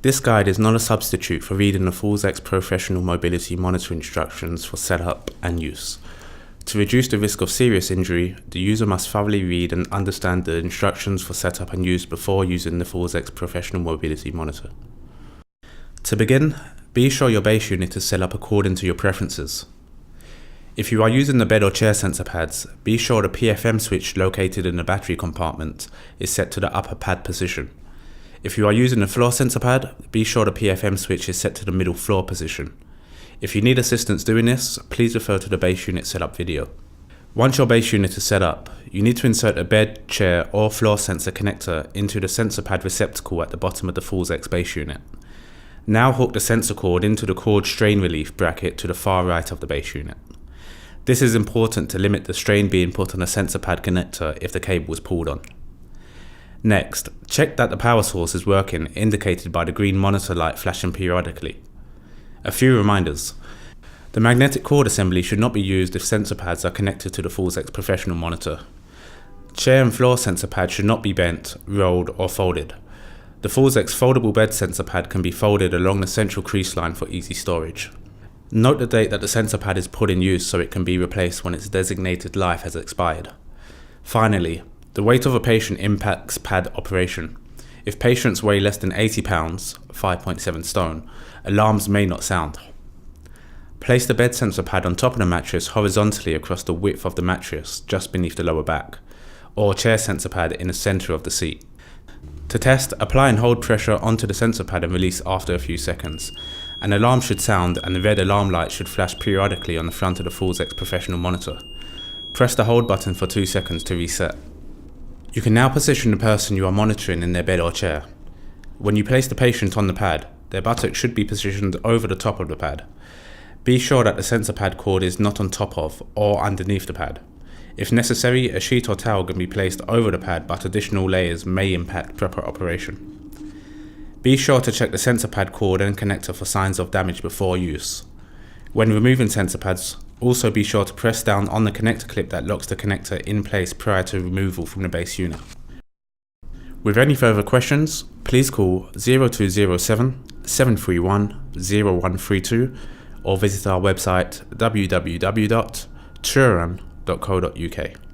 This guide is not a substitute for reading the FallsX professional mobility monitor instructions for setup and use. To reduce the risk of serious injury, the user must thoroughly read and understand the instructions for setup and use before using the FallsX professional mobility monitor. To begin, be sure your base unit is set up according to your preferences. If you are using the bed or chair sensor pads, be sure the PFM switch located in the battery compartment is set to the upper pad position. If you are using the floor sensor pad, be sure the PFM switch is set to the middle floor position. If you need assistance doing this, please refer to the base unit setup video. Once your base unit is set up, you need to insert a bed, chair or floor sensor connector into the sensor pad receptacle at the bottom of the FallsX base unit. Now hook the sensor cord into the cord strain relief bracket to the far right of the base unit. This is important to limit the strain being put on the sensor pad connector if the cable is pulled on. Next, check that the power source is working, indicated by the green monitor light flashing periodically. A few reminders. The magnetic cord assembly should not be used if sensor pads are connected to the FallsX professional monitor. Chair and floor sensor pads should not be bent, rolled or folded. The FallsX foldable bed sensor pad can be folded along the central crease line for easy storage. Note the date that the sensor pad is put in use so it can be replaced when its designated life has expired. Finally, the weight of a patient impacts pad operation. If patients weigh less than 80 pounds, 5.7 stone, alarms may not sound. Place the bed sensor pad on top of the mattress horizontally across the width of the mattress just beneath the lower back, or chair sensor pad in the center of the seat. To test, apply and hold pressure onto the sensor pad and release after a few seconds. An alarm should sound and the red alarm light should flash periodically on the front of the FallsX professional monitor. Press the hold button for 2 seconds to reset. You can now position the person you are monitoring in their bed or chair. When you place the patient on the pad, their buttock should be positioned over the top of the pad. Be sure that the sensor pad cord is not on top of or underneath the pad. If necessary, a sheet or towel can be placed over the pad, but additional layers may impact proper operation. Be sure to check the sensor pad cord and connector for signs of damage before use. When removing sensor pads, also be sure to press down on the connector clip that locks the connector in place prior to removal from the base unit. With any further questions, please call 0207 731 0132 or visit our website www.turan.co.uk.